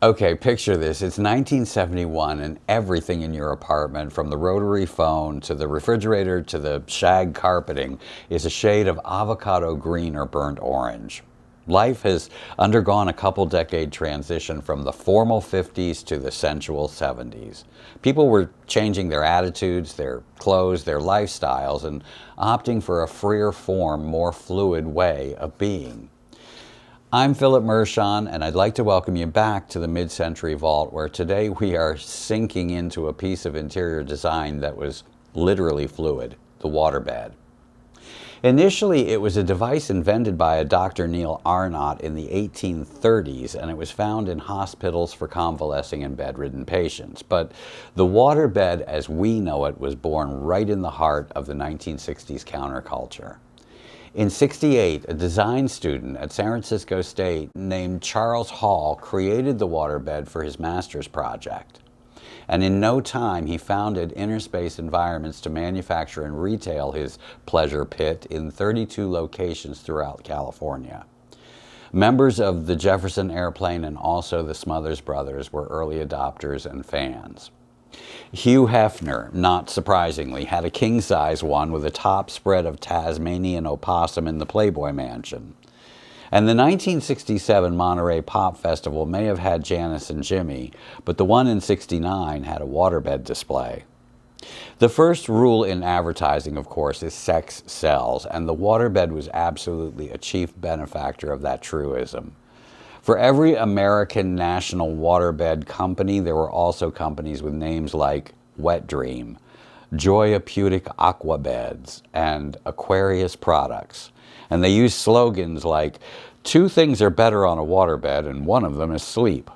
Okay, picture this. It's 1971 and everything in your apartment, from the rotary phone to the refrigerator to the shag carpeting, is a shade of avocado green or burnt orange. Life has undergone a couple decade transition from the formal 50s to the sensual 70s. People were changing their attitudes, their clothes, their lifestyles, and opting for a freer form, more fluid way of being. I'm Philip Mershon, and I'd like to welcome you back to the Mid-Century Vault, where today we are sinking into a piece of interior design that was literally fluid, the waterbed. Initially, it was a device invented by a Dr. Neil Arnott in the 1830s, and it was found in hospitals for convalescing and bedridden patients. But the waterbed as we know it was born right in the heart of the 1960s counterculture. In '68, a design student at San Francisco State named Charles Hall created the waterbed for his master's project. And in no time, he founded Innerspace Environments to manufacture and retail his pleasure pit in 32 locations throughout California. Members of the Jefferson Airplane and also the Smothers Brothers were early adopters and fans. Hugh Hefner, not surprisingly, had a king-size one with a top spread of Tasmanian opossum in the Playboy Mansion. And the 1967 Monterey Pop Festival may have had Janice and Jimmy, but the one in '69 had a waterbed display. The first rule in advertising, of course, is sex sells, and the waterbed was absolutely a chief benefactor of that truism. For every American national waterbed company, there were also companies with names like Wet Dream, Joyapeutic Aquabeds, and Aquarius Products. And they used slogans like, "Two things are better on a waterbed, and one of them is sleep."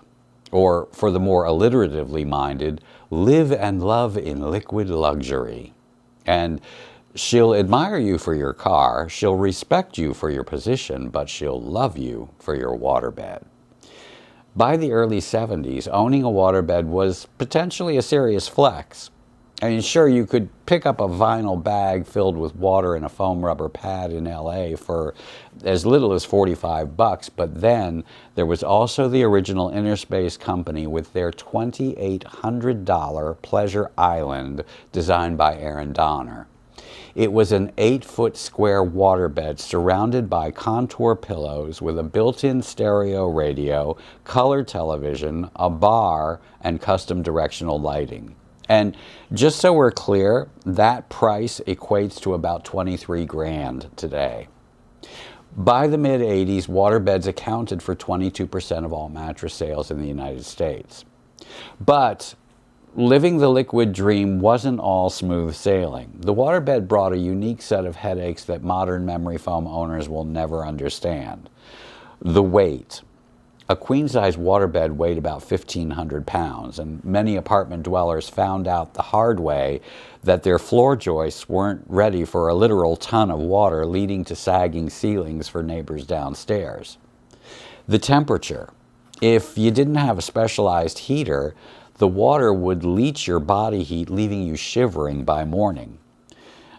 Or, for the more alliteratively minded, "Live and love in liquid luxury." And "She'll admire you for your car, she'll respect you for your position, but she'll love you for your waterbed." By the early '70s, owning a waterbed was potentially a serious flex. I mean, sure, you could pick up a vinyl bag filled with water and a foam rubber pad in LA for as little as $45, but then there was also the original Innerspace company with their $2,800 Pleasure Island designed by Aaron Donner. It was an 8-foot square waterbed surrounded by contour pillows with a built-in stereo radio, color television, a bar, and custom directional lighting. And just so we're clear, that price equates to about 23 grand today. By the mid-'80s, waterbeds accounted for 22% of all mattress sales in the United States. But living the liquid dream wasn't all smooth sailing. The waterbed brought a unique set of headaches that modern memory foam owners will never understand. The weight. A queen-size waterbed weighed about 1,500 pounds, and many apartment dwellers found out the hard way that their floor joists weren't ready for a literal ton of water, leading to sagging ceilings for neighbors downstairs. The temperature. If you didn't have a specialized heater, the water would leach your body heat, leaving you shivering by morning.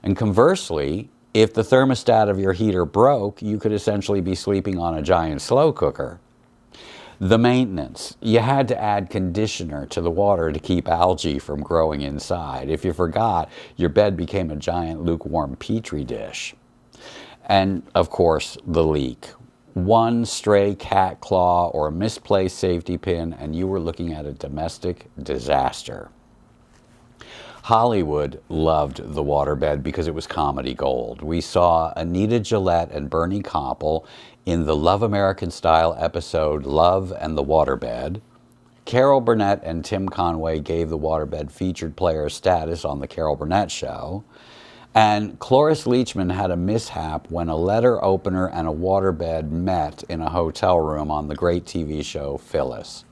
And conversely, if the thermostat of your heater broke, you could essentially be sleeping on a giant slow cooker. The maintenance. You had to add conditioner to the water to keep algae from growing inside. If you forgot, your bed became a giant lukewarm petri dish. And, of course, the leak. One stray cat claw or misplaced safety pin, and you were looking at a domestic disaster. Hollywood loved the waterbed because it was comedy gold. We saw Anita Gillette and Bernie Koppel in the Love American Style episode Love and the Waterbed. Carol Burnett and Tim Conway gave the waterbed featured player status on The Carol Burnett Show. And Cloris Leachman had a mishap when a letter opener and a waterbed met in a hotel room on the great TV show Phyllis.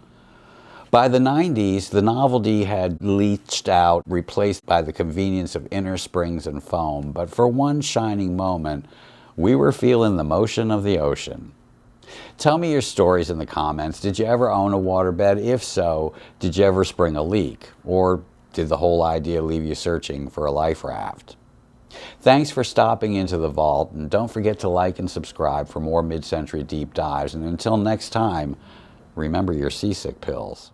By the '90s, the novelty had leached out, replaced by the convenience of inner springs and foam. But for one shining moment, we were feeling the motion of the ocean. Tell me your stories in the comments. Did you ever own a waterbed? If so, did you ever spring a leak? Or did the whole idea leave you searching for a life raft? Thanks for stopping into the vault, and don't forget to like and subscribe for more mid-century deep dives. And until next time, Remember your seasick pills.